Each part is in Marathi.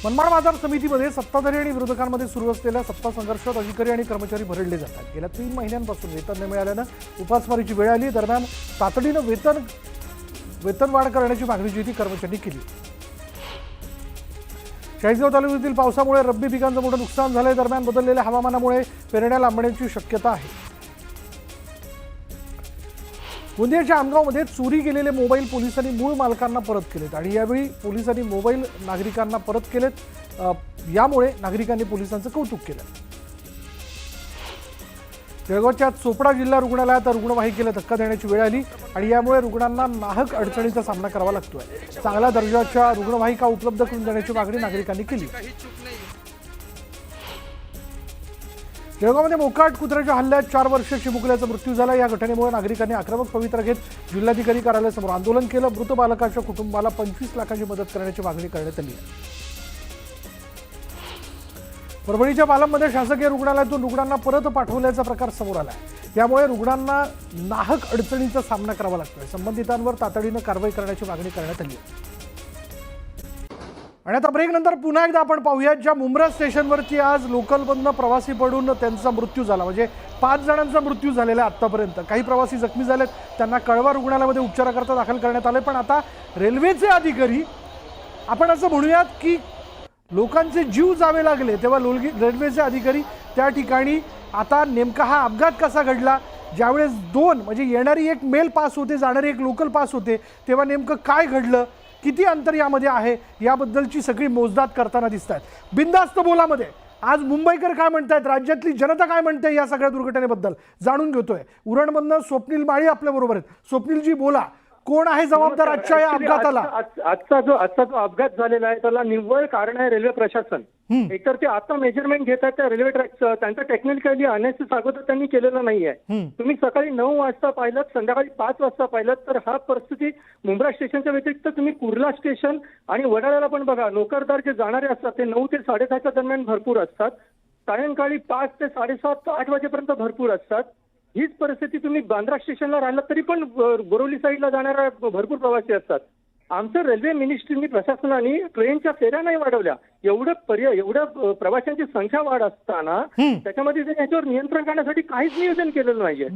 मनमाड बाजार समितीमध्ये सत्ताधारी आणि विरोधकांमध्ये सुरू असलेल्या सत्ता संघर्षात अधिकारी आणि कर्मचारी भरडले जातात। गेल्या 3 महिन्यांपासून वेतन न मिळाल्यानं उपासमारीची वेळ आली। दरम्यान तातडीनं वेतनवाढ करण्याची मागणी जी ती कर्मचाऱ्यांनी केली। चाळीसगाव तालुक्यातील पावसामुळे रब्बी पिकांचं मोठं नुकसान झालंय। दरम्यान बदललेल्या हवामानामुळे पेरण्या लांबण्याची शक्यता आहे। गोंदियाच्या आमगावमध्ये चोरी गेलेले मोबाईल पोलिसांनी मूळ मालकांना परत केलेत आणि यावेळी पोलिसांनी मोबाईल नागरिकांना परत केलेत। यामुळे नागरिकांनी पोलिसांचं कौतुक केलं। जळगावच्या चोपडा जिल्हा रुग्णालयात रुग्णवाहिकेला धक्का देण्याची वेळ आली आणि यामुळे रुग्णांना नाहक अडचणीचा सामना करावा लागतोय। चांगल्या दर्जाच्या रुग्णवाहिका उपलब्ध करून देण्याची मागणी नागरिकांनी केली। जळगावमध्ये मोकाट कुत्र्याच्या हल्ल्यात 4 वर्षीय चिमुकल्याचा मृत्यू झाला। या घटनेमुळे नागरिकांनी आक्रमक पवित्रा घेत जिल्हाधिकारी कार्यालयासमोर आंदोलन केलं। मृत बालकाच्या कुटुंबाला 25 लाखांची मदत करण्याची मागणी करण्यात आली आहे। परभणीच्या पालममध्ये शासकीय रुग्णालयातून रुग्णांना परत पाठवल्याचा प्रकार समोर आला आहे। यामुळे रुग्णांना नाहक अडचणीचा सामना करावा लागतोय। संबंधितांवर तातडीनं कारवाई करण्याची मागणी करण्यात आली आहे। आणि आता ब्रेक नंतर पुन्हा एकदा आपण पाहूयात, ज्या मुंब्रा स्टेशनवरती आज लोकलमधनं प्रवासी पडून त्यांचा मृत्यू झाला, म्हणजे 5 जणांचा मृत्यू झालेला आहे आतापर्यंत। काही प्रवासी जखमी झालेत, त्यांना कळवा रुग्णालयामध्ये उपचाराकरता दाखल करण्यात आले। पण आता रेल्वेचे अधिकारी, आपण असं म्हणूयात की लोकांचे जीव जावे लागले तेव्हा रेल्वेचे अधिकारी त्या ठिकाणी आता नेमका हा अपघात कसा घडला, ज्यावेळेस 2 म्हणजे येणारी एक मेल पास होते, जाणारी एक लोकल पास होते, तेव्हा नेमकं काय घडलं, किती अंतर यामध्ये आहे, याबद्दलची सगळी मोजदाद करताना दिसत आहेत। बिंदास्त बोलामध्ये आज मुंबईकर काय म्हणतायत, राज्यातली जनता काय म्हणते या सगळ्या दुर्घटनेबद्दल जाणून घेतोय। उरणमधनं स्वप्नील माळी आपल्या बरोबर आहेत। स्वप्नीलजी बोला, कोण आहे जबाबदार आजच्या या अपघाताला? आजचा जो अपघात झालेला आहे त्याला निव्वळ कारण आहे रेल्वे प्रशासन। एकतर ते आता मेजरमेंट घेतात त्या रेल्वे ट्रॅकचं, त्यांचं टेक्निकली अनालिसिस अगोदर त्यांनी केलेलं नाहीये। तुम्ही सकाळी 9 वाजता पाहिलं, संध्याकाळी 5 वाजता पाहिलं तर हा परिस्थिती मुंब्रा स्टेशनच्या व्यतिरिक्त तुम्ही कुर्ला स्टेशन आणि वडाळ्याला पण बघा, नोकरदार जे जाणारे असतात ते 9 ते 6:30च्या दरम्यान भरपूर असतात, सायंकाळी 5 ते 7:30 8 वाजेपर्यंत भरपूर असतात। हीच परिस्थिती तुम्ही बांद्रा स्टेशनला राहिलात तरी पण बोरिवली साईडला जाणाऱ्या भरपूर प्रवासी असतात। आमचं रेल्वे मिनिस्ट्रीनी, प्रशासनाने ट्रेनच्या फेऱ्या नाही वाढवल्या। एवढ्या प्रवाशांची संख्या वाढ असताना त्याच्यामध्ये याच्यावर नियंत्रण करण्यासाठी काहीच नियोजन केलेलं नाहीये।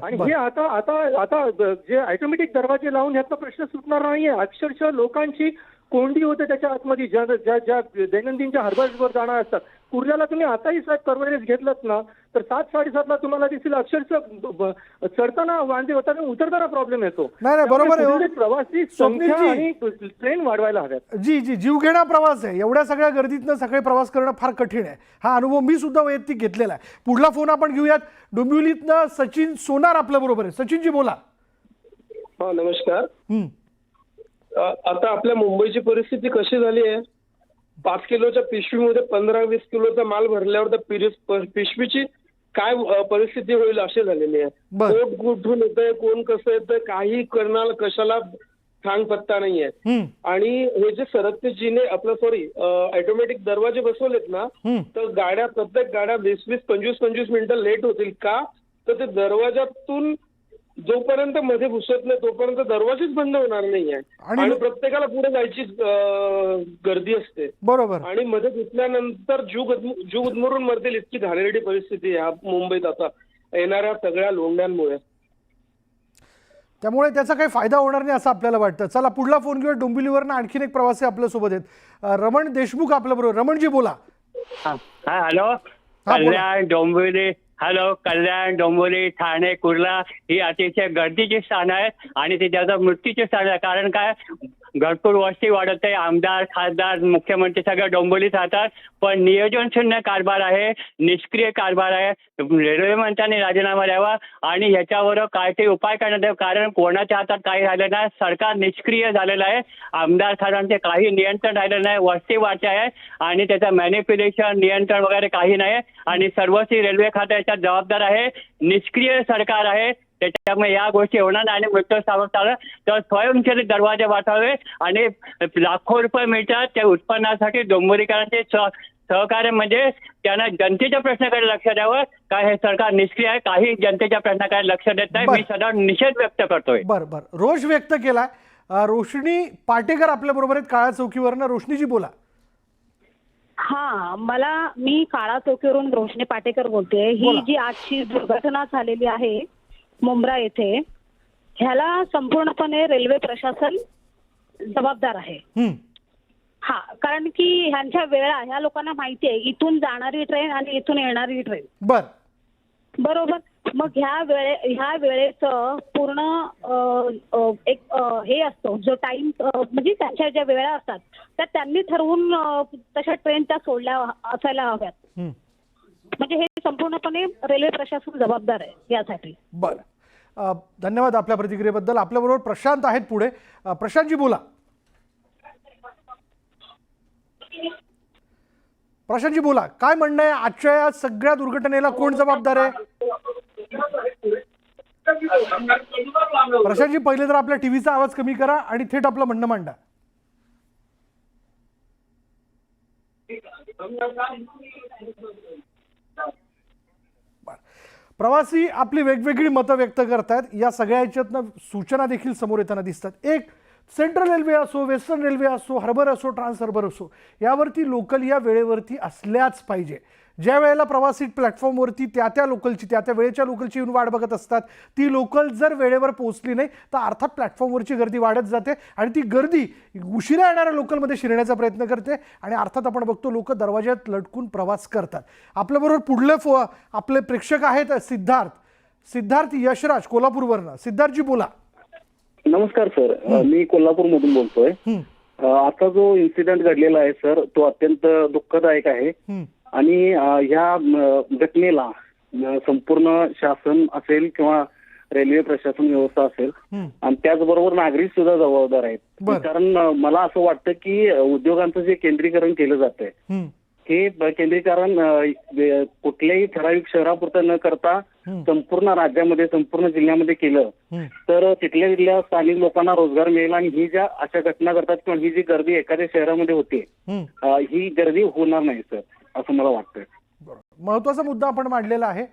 आणि हे आता जे ऑटोमॅटिक दरवाजे लावून याचा प्रश्न सुटणार नाहीये। अक्षरशः लोकांची कोंडी होते त्याच्या आतमध्ये, ज्या दैनंदिनच्या हरभरवर जाणार असतात। कुर्ल्याला तुम्ही आताही परवडेस घेतलात ना तर 7-7:30ला तुम्हाला दिसेल अक्षरशः चढताना वांदे होतात, उतरताना प्रॉब्लेम येतो। नाही बरोबर आहे, प्रवासी संख्या आणि ट्रेन वाढवायला हव्यात। जी जीवघेणा प्रवास आहे। एवढ्या सगळ्या गर्दीतनं सकाळी प्रवास करणं फार कठीण आहे। हा अनुभव मी सुद्धा वैयक्तिक घेतलेला आहे। पुढला फोन आपण घेऊयात। डोंबिवलीतनं सचिन सोनार आपल्या बरोबर आहे। सचिनजी बोला। हा नमस्कार। आता आपल्या मुंबईची परिस्थिती कशी झाली आहे, 5 किलोच्या पिशवीमध्ये 15-20 किलोचा माल भरल्यावर त्या पिशवीची काय परिस्थिती होईल अशी झालेली आहे। कोण कुठून येतंय, कोण कसं येतंय, काही करणार कशाला सांग पत्ता नाहीये। आणि हे जे सरकते जिने ऑटोमॅटिक दरवाजे बसवलेत ना, तर प्रत्येक गाड्या 20-20, 25-25 मिनिटं लेट होतील का, तर ते दरवाजातून जोपर्यंत मध्ये घुसत नाही तोपर्यंत दरवाजेच बंद होणार नाहीये आणि प्रत्येकाला पुढे जायची गर्दी असते। बरोबर। आणि मध्ये घुसल्यानंतर जीव उद्मरून मरतील इतकी घाणेरडी परिस्थिती आहे मुंबईत आता येणाऱ्या सगळ्या लोंढ्यांमुळे। त्यामुळे त्याचा काही फायदा होणार नाही असं आपल्याला वाटतं। चला पुढला फोन घेऊया। डोंबिवलीवरनं आणखीन एक प्रवासी आपल्या सोबत आहेत। रमण देशमुख आपल्या बरोबर। रमणजी बोला। हॅलो, कल्याण डोंबिवली, कल्याण डोंबिवली ठाणे कुर्ला ही अतिशय गर्दीची स्थान आहेत आणि ते त्याचा मृत्यूचे स्थान आहे। कारण काय, भरपूर वस्ती वाढत आहे, आमदार खासदार मुख्यमंत्री सगळं डोंबिवलीत राहतात, पण नियोजन शून्य कारभार आहे, निष्क्रिय कारभार आहे। रेल्वे मंत्र्यांनी राजीनामा द्यावा आणि ह्याच्यावर काय ते उपाय करण्यात यावे, कारण कोणाच्या हातात काही राहिलं नाही, सरकार निष्क्रिय झालेलं आहे, आमदार खासदारांचे काही नियंत्रण राहिलं नाही, वस्ती वाढते आहे आणि त्याचं मॅनिप्युलेशन नियंत्रण वगैरे काही नाही आणि सर्वस्वी रेल्वे खातं याच्यात जबाबदार आहे, निष्क्रिय सरकार आहे। त्याच्यामुळे या गोष्टी होणार नाही आणि मृत्यू सावध झालं तर स्वयंचलित दरवाजे वाटावे आणि लाखो रुपये मिळतात त्या उत्पन्नासाठी डोंबिवलीकरांचे सहकार्य, म्हणजे त्यांना जनतेच्या प्रश्नाकडे लक्ष द्यावं। काय हे सरकार निष्क्रिय आहे, काही जनतेच्या प्रश्नाकडे लक्ष देत नाही। मी सदा निषेध व्यक्त करतोय। बरं, रोष व्यक्त केलाय। रोशनी पाटेकर आपल्या बरोबर आहेत काळ्या चौकीवरनं। रोशनीजी बोला। हा, मी काळा चौकीवरून रोशनी पाटेकर बोलते. ही बोला. जी आजची दुर्घटना झालेली आहे मुंब्रा येथे, ह्याला संपूर्णपणे रेल्वे प्रशासन जबाबदार आहे. हा, कारण की ह्यांच्या वेळा ह्या लोकांना माहिती आहे, इथून जाणारी ट्रेन आणि इथून येणारी ट्रेन. बर बरोबर. मग ह्या वेळेचं पूर्ण एक हे असतो जो टाइम, म्हणजे त्यांच्या ज्या वेळा असतात त्या त्यांनी ठरवून तशा ट्रेन त्या सोडल्या असायला हव्यात. म्हणजे हे संपूर्णपणे रेल्वे प्रशासन जबाबदार आहे यासाठी. बर, धन्यवाद आपल्या प्रतिक्रियेबद्दल. आपल्याबरोबर प्रशांत आहेत पुढे. प्रशांतजी बोला. प्रशांतजी बोला, काय म्हणणं आहे? आजच्या या सगळ्या दुर्घटनेला कोण जबाबदार आहे? प्रशांतजी, पहिले तर आपल्या टीव्हीचा आवाज कमी करा आणि थेट आपलं म्हणणं मांडा. प्रवासी आपली वेगवेगळी मतं व्यक्त करतात. या सगळ्या ह्याच्यातनं सूचना देखील समोर येताना दिसतात. एक, सेंट्रल रेल्वे असो, वेस्टर्न रेल्वे असो, हार्बर असो, ट्रान्स हार्बर असो, यावरती लोकल या वेळेवरती असल्याच पाहिजे. ज्या वेळेला प्रवासी प्लॅटफॉर्मवरती त्या लोकलची त्या वेळेच्या लोकलची येऊन वाट बघत असतात, ती लोकल जर वेळेवर पोहोचली नाही तर अर्थात प्लॅटफॉर्मवरची गर्दी वाढत जाते आणि ती गर्दी उशिरा येणाऱ्या लोकलमध्ये शिरण्याचा प्रयत्न करते आणि अर्थात आपण बघतो लोक दरवाज्यात लटकून प्रवास करतात. आपल्याबरोबर पुढले आपले प्रेक्षक आहेत सिद्धार्थ यशराज कोल्हापूरवरनं. सिद्धार्थजी बोला. नमस्कार सर, मी कोल्हापूरमधून बोलतोय. आता जो इन्सिडेंट घडलेला आहे सर, तो अत्यंत दुःखदायक आहे आणि ह्या घटनेला संपूर्ण शासन असेल किंवा रेल्वे प्रशासन व्यवस्था असेल आणि त्याचबरोबर नागरिक सुद्धा जबाबदार आहेत. कारण मला असं वाटतं की उद्योगांचं जे केंद्रीकरण केलं जातंय हे केंद्रीकरण कुठल्याही ठराविक शहरापुरतं न करता संपूर्ण राज्यामध्ये संपूर्ण जिल्ह्यामध्ये केलं तर तिथल्या स्थानिक लोकांना रोजगार मिळेल आणि ही ज्या अशा घटना घडतात किंवा ही जी गर्दी एखाद्या शहरामध्ये होते ही गर्दी होणार नाही सर, असं मला वाटतंय. महत्वाचा मुद्दा आपण मांडलेला आहे.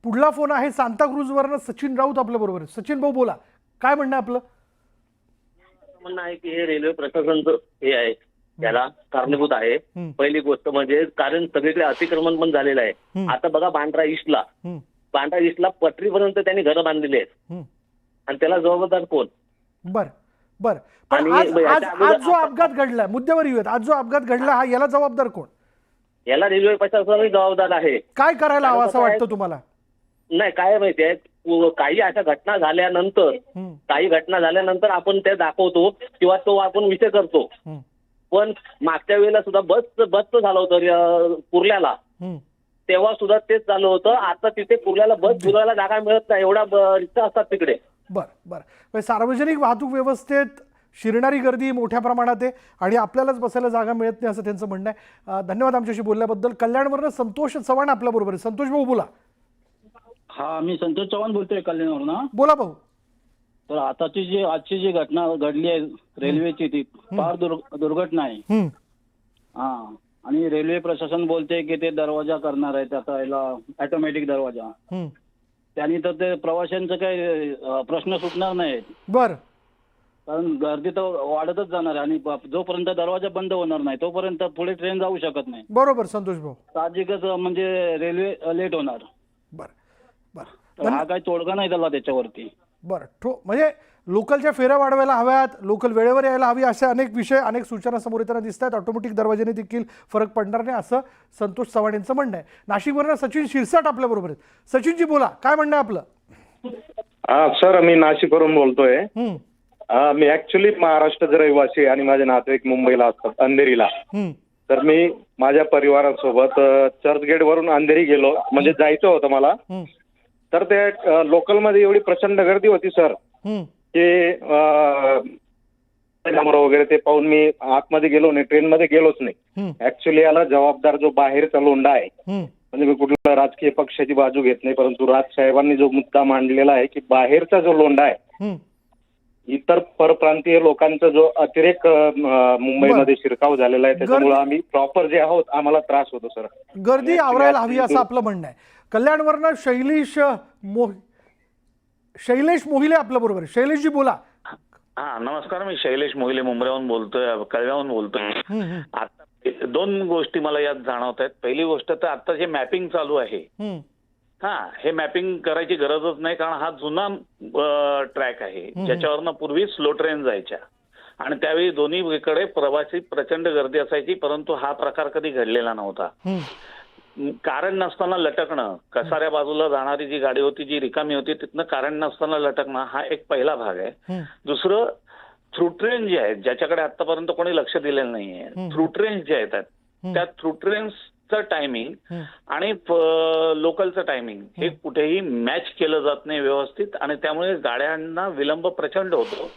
पुढला फोन आहे सांताक्रूजवरनं सचिन राऊत आपल्या बरोबर. सचिन भाऊ बोला, काय म्हणणं आपलं? म्हणणं आहे की हे रेल्वे प्रशासनचं हे आहे, त्याला कारणीभूत आहे. पहिली गोष्ट म्हणजे कारण सगळीकडे अतिक्रमण पण झालेलं आहे. आता बघा बांद्रा ईस्टला पटरीपर्यंत त्यांनी घरं बांधलेली आहेत आणि त्याला जबाबदार कोण? बर पण आज जो अपघात घडला, मुद्द्यावर येऊयात. आज जो अपघात घडला हा याला जबाबदार कोण? याला रेल्वे प्रशासन जबाबदार आहे. काय करायला हवं असं वाटतं तुम्हाला? नाही, काय माहितीये, काही अशा घटना झाल्यानंतर आपण ते दाखवतो किंवा तो आपण विषय करतो. पण मागच्या वेळेला सुद्धा बसचं झालं होतं कुर्ल्याला, तेव्हा सुद्धा तेच झालं होतं. आता तिथे कुर्ल्याला बस फिरवायला जागा मिळत नाही, एवढा रिक्षा असतात तिकडे. बरं, सार्वजनिक वाहतूक व्यवस्थेत शिरणारी गर्दी मोठ्या प्रमाणात आहे आणि आपल्यालाच बसायला जागा मिळत नाही असं त्यांचं म्हणणं आहे. धन्यवाद आमच्याशी बोलल्याबद्दल. कल्याणवरनं संतोष चव्हाण आपल्या बरोबर आहे. संतोष भाऊ बोला. हा, मी संतोष चव्हाण बोलतोय कल्याणवरनं. बोला भाऊ. तर आजची जी घटना घडली आहे रेल्वेची, ती फार दुर्घटना आहे. हा, आणि रेल्वे प्रशासन बोलते की ते दरवाजा करणार आहे, त्याचा याला ऑटोमॅटिक दरवाजा. त्यांनी तर ते प्रवाशांचं काही प्रश्न सुटणार नाही. बर, कारण गर्दी तर वाढतच जाणार आहे आणि जोपर्यंत दरवाजा बंद होणार नाही तोपर्यंत पुढे ट्रेन जाऊ शकत नाही. बरोबर संतोष भाऊ. साहजिकच म्हणजे रेल्वे लेट होणार. बर, हा काही तोडगा नाही त्याला त्याच्यावरती. बरं, म्हणजे लोकलच्या फेऱ्या वाढवायला हव्यात, लोकल वेळेवर यायला हवी, असे अनेक विषय अनेक सूचना समोर येताना दिसत आहेत. ऑटोमॅटिक दरवाजाने देखील फरक पडणार नाही असं संतोष चव्हाण यांचं म्हणणं आहे. नाशिकवरनं सचिन शिरसाट आपल्या बरोबर आहेत. सचिनजी बोला, काय म्हणणं आहे आपलं? सर, मी नाशिकवरून बोलतोय. मी ऍक्च्युली महाराष्ट्राचा रहिवासी आहे आणि माझे नातेवाईक मुंबईला असतात, अंधेरीला. तर मी माझ्या परिवारासोबत चर्चगेट वरून अंधेरी गेलो, म्हणजे जायचं होतं मला. तर ते लोकलमध्ये एवढी प्रचंड गर्दी होती सर की वगैरे ते पाहून मी आतमध्ये गेलो नाही, ट्रेनमध्ये गेलोच नाही. ऍक्च्युली याला जबाबदार जो बाहेरचा लोंढा आहे, म्हणजे मी कुठल्या राजकीय पक्षाची बाजू घेत नाही, परंतु राजसाहेबांनी जो मुद्दा मांडलेला आहे की बाहेरचा जो लोंढा आहे, इतर परप्रांतीय लोकांचा जो अतिरेक मुंबईमध्ये शिरकाव झालेला आहे, त्याच्यामुळे आम्ही प्रॉपर जे आहोत आम्हाला त्रास होतो सर. गर्दी आवरायला हवी असं आपलं म्हणणं आहे. कल्याणवरनं शैलेश मोहिले आपल्या बरोबर. शैलेशजी बोला. हा, नमस्कार. मी शैलेश मोहिले मुंबईहून बोलतोय, कळव्याहून बोलतोय. आता दोन गोष्टी मला यात जाणवत आहेत. पहिली गोष्ट तर आता जे मॅपिंग चालू आहे, हे मॅपिंग करायची गरजच नाही, कारण हा जुना ट्रॅक आहे ज्याच्यावरनं पूर्वी स्लो ट्रेन जायच्या आणि त्यावेळी दोन्हीकडे प्रवासी प्रचंड गर्दी असायची, परंतु हा प्रकार कधी घडलेला नव्हता. कारण नसताना लटकणं, कसाऱ्या बाजूला जाणारी जी गाडी होती जी रिकामी होती तिथनं कारण नसताना लटकणं हा एक पहिला भाग आहे. दुसरं, थ्रू ट्रेन जे आहेत ज्याच्याकडे आतापर्यंत कोणी लक्ष दिलेलं नाहीये, थ्रू ट्रेन जे आहेत त्या थ्रू ट्रेनचं टायमिंग आणि लोकलचं टायमिंग हे कुठेही मॅच केलं जात नाही व्यवस्थित आणि त्यामुळे गाड्यांना विलंब प्रचंड होतो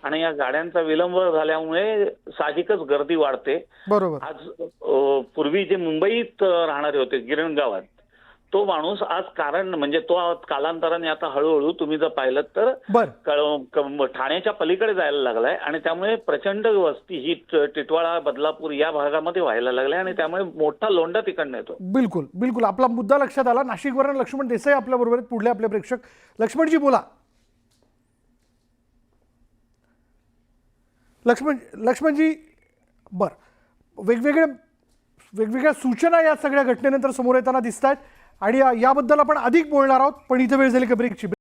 आणि या गाड्यांचा विलंब झाल्यामुळे साहजिकच गर्दी वाढते. बरोबर. आज पूर्वी जे मुंबईत राहणारे होते गिरणगावात, तो माणूस आज कारण म्हणजे तो कालांतराने आता हळूहळू तुम्ही जर पाहिलं तर ठाण्याच्या पलीकडे जायला लागलाय आणि त्यामुळे प्रचंड वस्ती ही टिटवाळा बदलापूर या भागामध्ये व्हायला लागलाय आणि त्यामुळे मोठा लोंढा तिकडनं येतो. बिलकुल बिलकुल, आपला मुद्दा लक्षात आला. नाशिकवरून लक्ष्मण देसाई आपल्या बरोबर आहेत, पुढले आपले प्रेक्षक. लक्ष्मणजी बोला. लक्ष्मणजी, बरं, वेगवेगळ्या सूचना या सगळ्या घटनेनंतर समोर येताना दिसत आहेत आणि याबद्दल आपण अधिक बोलणार आहोत, पण इथे वेळ झाली का ब्रेकची.